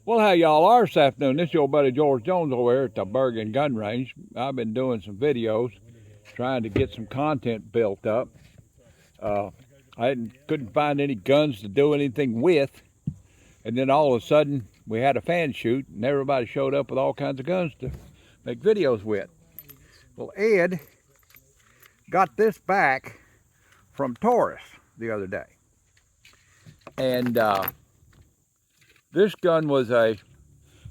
Well, how y'all are this afternoon? This is your buddy George Jones over here at the Bergen Gun Range. I've been doing some videos, trying to get some content built up. I couldn't find any guns to do anything with, and then all of a sudden we had a fan shoot, and everybody showed up with all kinds of guns to make videos with. Well, Ed got this back from Taurus the other day, and this gun was a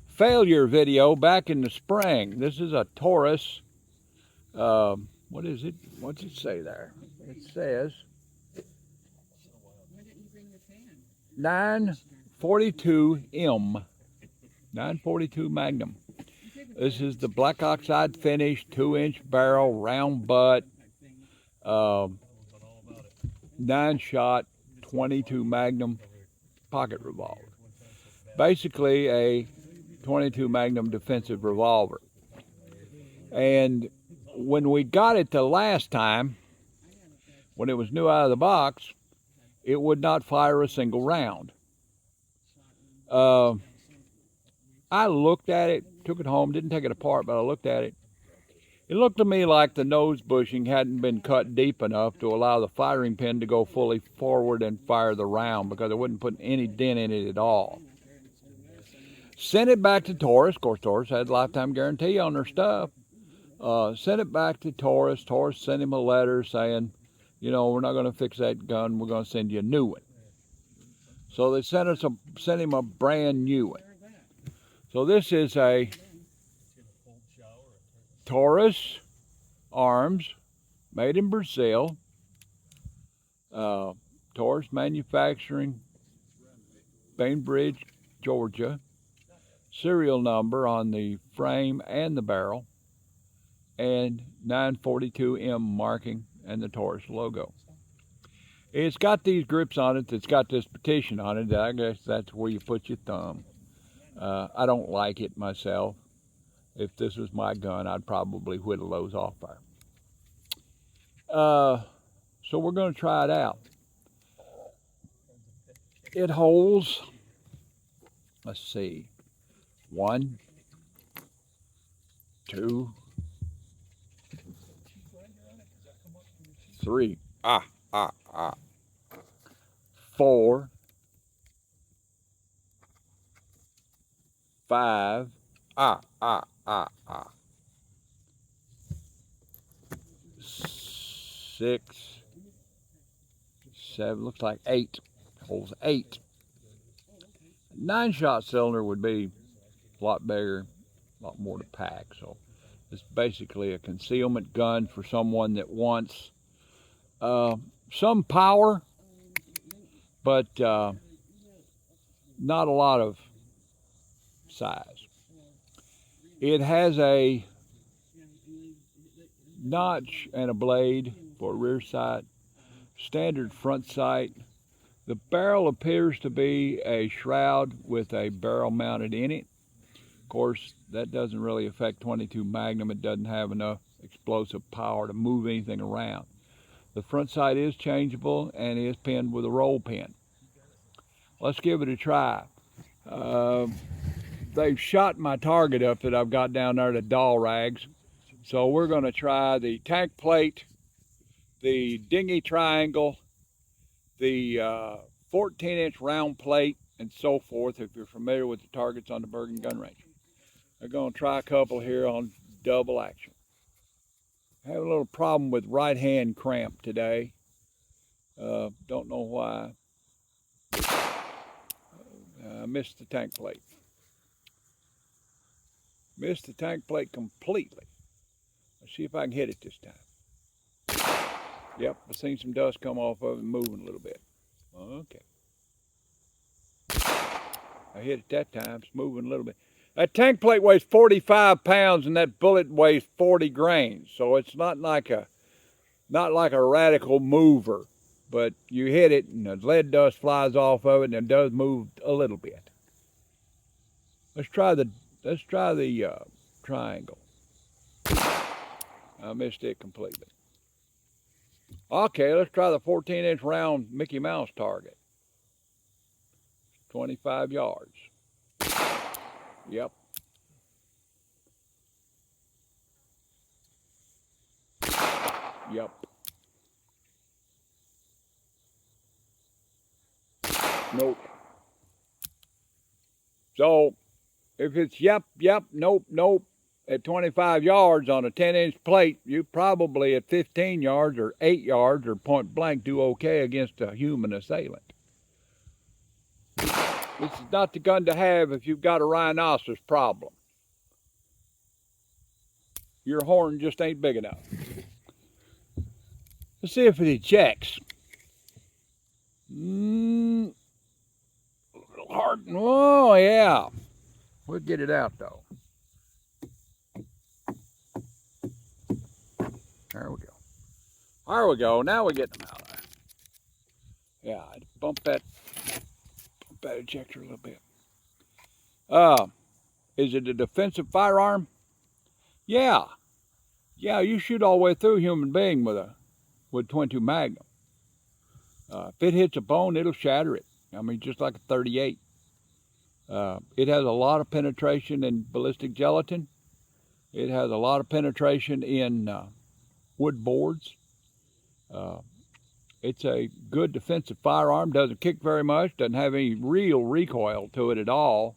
failure video back in the spring. This is a Taurus. What is it? What's it say there? It says 942M, 942 Magnum. This is the black oxide finish, 2-inch barrel, round butt, 9-shot, 22 Magnum pocket revolver. Basically a 22 Magnum defensive revolver. And when we got it the last time, when it was new out of the box, it would not fire a single round. I looked at it, took it home, didn't take it apart, but I looked at it. It looked to me like the nose bushing hadn't been cut deep enough to allow the firing pin to go fully forward and fire the round, because it wouldn't put any dent in it at all. Sent it back to Taurus. Of course, Taurus had a lifetime guarantee on their stuff. Sent it back to Taurus. Taurus sent him a letter saying, you know, we're not going to fix that gun. We're going to send you a new one. So they sent him a brand new one. So this is a Taurus Arms, made in Brazil. Taurus Manufacturing, Bainbridge, Georgia. Serial number on the frame and the barrel, and 942M marking and the Taurus logo. It's got these grips on it. It's got this petition on it. I guess that's where you put your thumb. I don't like it myself. If this was my gun, I'd probably whittle those off there. So we're going to try it out. It holds, let's see, 1, 2, 3, 4, 5, 6, 7, looks like 8, holds 8. 9-shot cylinder would be a lot bigger, a lot more to pack. So it's basically a concealment gun for someone that wants some power, but not a lot of size. It has a notch and a blade for a rear sight, standard front sight. The barrel appears to be a shroud with a barrel mounted in it. Of course, that doesn't really affect 22 Magnum. It doesn't have enough explosive power to move anything around. The front sight is changeable and is pinned with a roll pin. Let's give it a try. They've shot my target up that I've got down there to doll rags. So we're going to try the tank plate, the dinghy triangle, the 14-inch round plate, and so forth, if you're familiar with the targets on the Bergen Gun Range. They're going to try a couple here on double action. I have a little problem with right hand cramp today. Don't know why. I missed the tank plate. Missed the tank plate completely. Let's see if I can hit it this time. Yep, I've seen some dust come off of it, moving a little bit. Okay. I hit it that time, it's moving a little bit. That tank plate weighs 45 pounds and that bullet weighs 40 grains. So it's not like a radical mover, but you hit it and the lead dust flies off of it and it does move a little bit. Let's try the triangle. I missed it completely. Okay, let's try the 14-inch round Mickey Mouse target. 25 yards. Yep. Yep. Nope. So if it's yep, nope, nope at 25 yards on a 10-inch plate, you probably at 15 yards or 8 yards or point blank do okay against a human assailant. This is not the gun to have if you've got a rhinoceros problem. Your horn just ain't big enough. Let's see if it ejects. Hard. Oh, yeah. We'll get it out, though. There we go. There we go. Now we're getting them out. Yeah, I'd bump that ejector a little bit. Is it a defensive firearm? Yeah. Yeah, you shoot all the way through a human being with 22 Magnum. If it hits a bone, it'll shatter it. I mean, just like a 38. It has a lot of penetration in ballistic gelatin. It has a lot of penetration in wood boards. It's a good defensive firearm. Doesn't kick very much. Doesn't have any real recoil to it at all.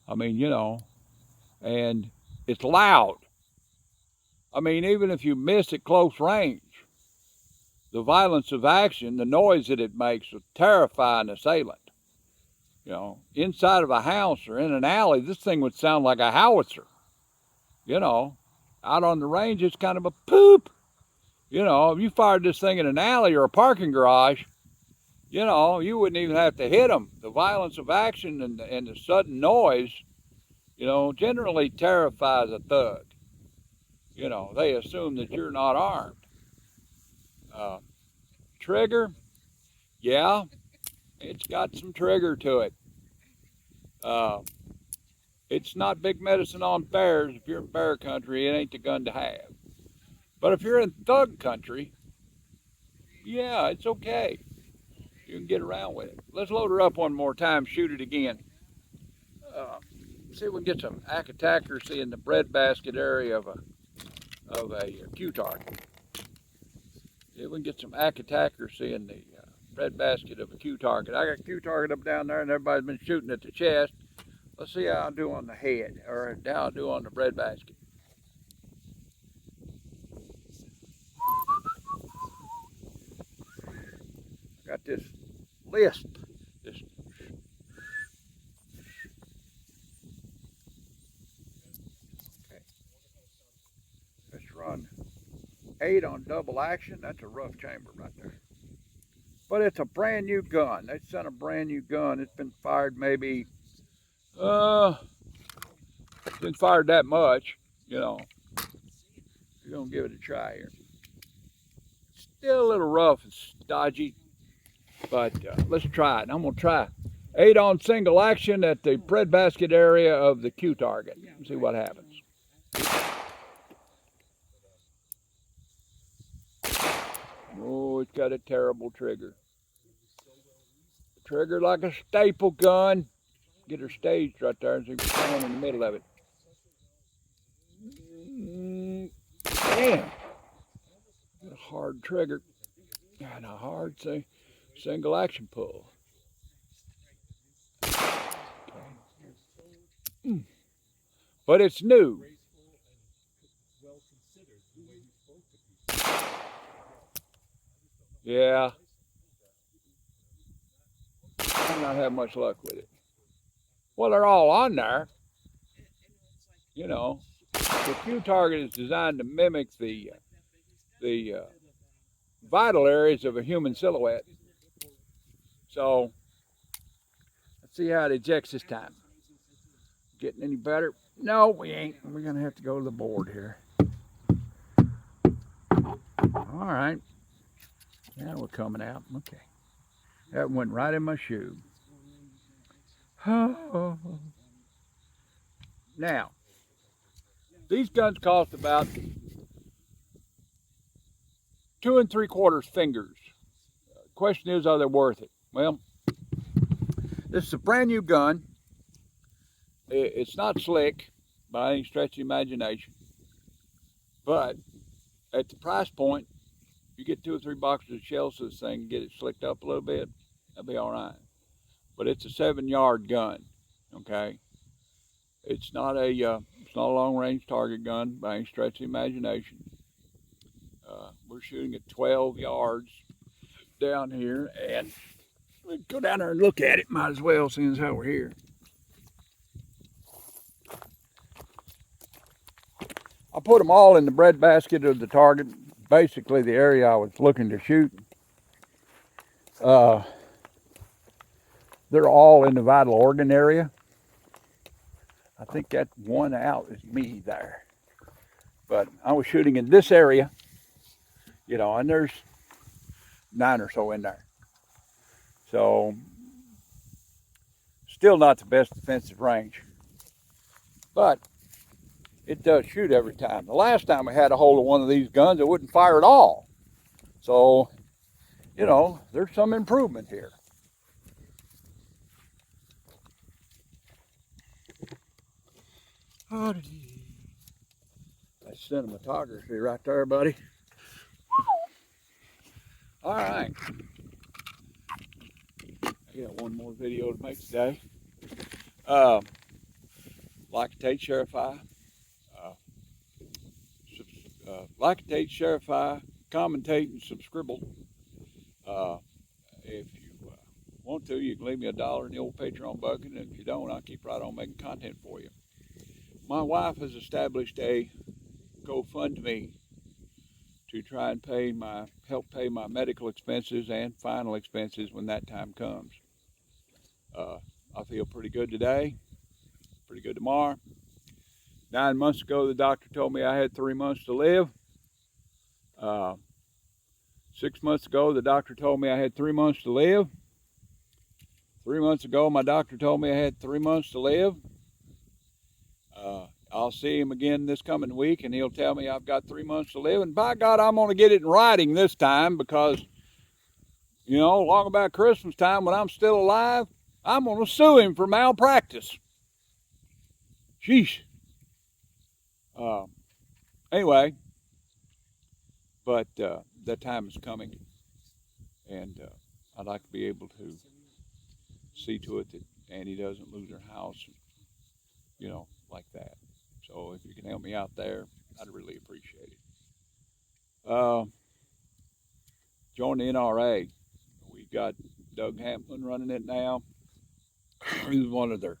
I mean, you know, and it's loud. I mean, even if you miss at close range, the violence of action, the noise that it makes will terrify an assailant. You know, inside of a house or in an alley, this thing would sound like a howitzer. You know, out on the range, it's kind of a poop. You know, if you fired this thing in an alley or a parking garage, you know, you wouldn't even have to hit them. The violence of action and the sudden noise, you know, generally terrifies a thug. You know, they assume that you're not armed. Trigger, yeah, it's got some trigger to it. It's not big medicine on bears. If you're in bear country, it ain't the gun to have. But if you're in thug country, yeah, it's okay. You can get around with it. Let's load her up one more time, shoot it again. See if we can get some accuracy in the breadbasket area of a Q target. See if we can get some accuracy in the breadbasket of a Q target. I got a Q target up down there, and everybody's been shooting at the chest. Let's see how I do on the head, or how I do on the breadbasket. Got this lisp. Okay. Let's run 8 on double action. That's a rough chamber right there. But it's a brand new gun. They sent a brand new gun. It's been fired maybe, been fired that much, you know. We're gonna give it a try here. Still a little rough and stodgy, but let's try it. I'm gonna try 8 on single action at the breadbasket area of the Q target. See what happens. Oh, it's got a terrible trigger. Trigger like a staple gun. Get her staged right there and see what's going on in the middle of it. Damn. A hard trigger. And a hard single action pull. But it's new. Yeah. I'm not having much luck with it. Well, they're all on there. You know, the Q target is designed to mimic the vital areas of a human silhouette. So let's see how it ejects this time. Getting any better? No, we ain't. We're gonna have to go to the board here. All right. Now we're coming out. Okay. That went right in my shoe. Now, these guns cost about 2 3/4 fingers. Question is, are they worth it? Well, This is a brand new gun. It's not slick by any stretch of the imagination, but at the price point, you get 2 or 3 boxes of shells to this thing and get it slicked up a little bit, that'll be all right. But it's a 7-yard gun, okay? It's not a long-range target gun by any stretch of the imagination. We're shooting at 12 yards down here, and we go down there and look at it. Might as well, seeing as how we're here. I put them all in the breadbasket of the target, basically the area I was looking to shoot. They're all in the vital organ area. I think that one out is me there. But I was shooting in this area, you know, and there's 9 or so in there. So, still not the best defensive range. But it does shoot every time. The last time we had a hold of one of these guns, it wouldn't fire at all. So, you know, there's some improvement here. That's cinematography right there, buddy. All right. I got one more video to make today. Lactate, Sheriff-I. Lactate, Sheriff-I. Commentate and subscribe. If you want to, you can leave me $1 in the old Patreon bucket, and if you don't, I'll keep right on making content for you. My wife has established a GoFundMe to try and help pay my medical expenses and final expenses when that time comes. I feel pretty good today, pretty good tomorrow. 9 months ago, the doctor told me I had 3 months to live. 6 months ago, the doctor told me I had 3 months to live. 3 months ago, my doctor told me I had 3 months to live. I'll see him again this coming week, and he'll tell me I've got 3 months to live. And by God, I'm going to get it in writing this time, because, you know, long about Christmas time, when I'm still alive, I'm going to sue him for malpractice. Sheesh. Anyway, but that time is coming, and I'd like to be able to see to it that Annie doesn't lose her house, you know, like that. So if you can help me out there, I'd really appreciate it. Join the NRA. We've got Doug Hamplin running it now. He's one of their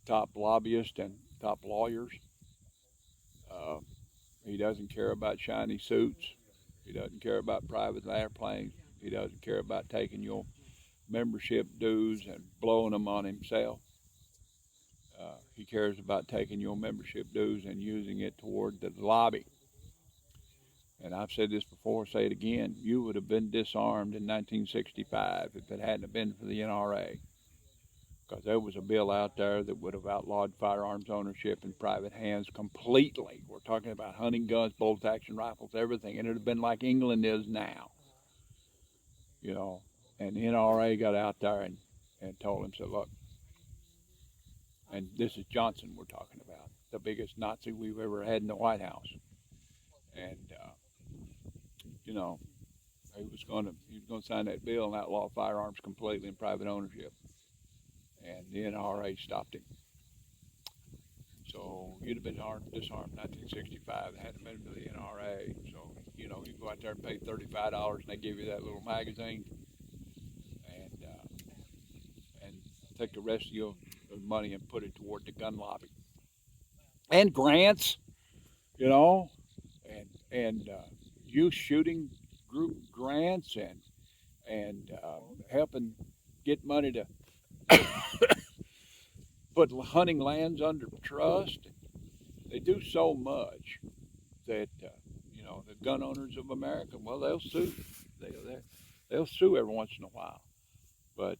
top lobbyists and top lawyers. He doesn't care about shiny suits. He doesn't care about private airplanes. He doesn't care about taking your membership dues and blowing them on himself. He cares about taking your membership dues and using it toward the lobby. And I've said this before, say it again, you would have been disarmed in 1965 if it hadn't been for the NRA. Because there was a bill out there that would have outlawed firearms ownership in private hands completely. We're talking about hunting guns, bolt-action rifles, everything. And it would have been like England is now. You know, and the NRA got out there and told him, said, look, and this is Johnson we're talking about, the biggest Nazi we've ever had in the White House. And, you know, he was going to sign that bill and outlaw firearms completely in private ownership. And the NRA stopped him. So you'd have been disarmed in 1965 and hadn't been to the NRA. So, you know, you go out there and pay $35 and they give you that little magazine, and take the rest of your money and put it toward the gun lobby. And grants, you know, and youth shooting group grants, and helping get money to put hunting lands under trust. They do so much that, you know, the gun owners of America, well, they'll sue. They'll sue every once in a while. But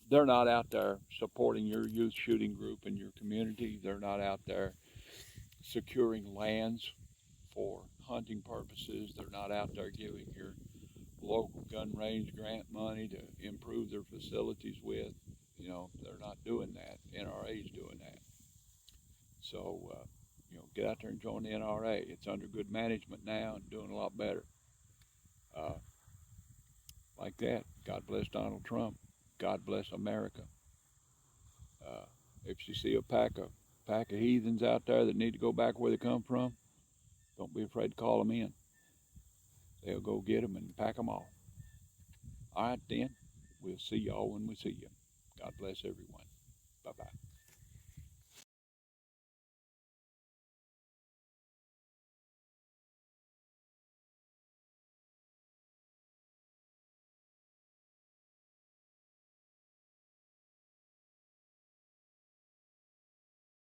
they're not out there supporting your youth shooting group in your community. They're not out there securing lands for hunting purposes. They're not out there giving your local gun range grant money to improve their facilities with. You know, they're not doing that. NRA's doing that. So, you know, get out there and join the NRA. It's under good management now and doing a lot better. Like that. God bless Donald Trump. God bless America. If you see a pack of heathens out there that need to go back where they come from, don't be afraid to call them in. They'll go get them and pack them all. All right, then. We'll see y'all when we see you. God bless everyone. Bye-bye.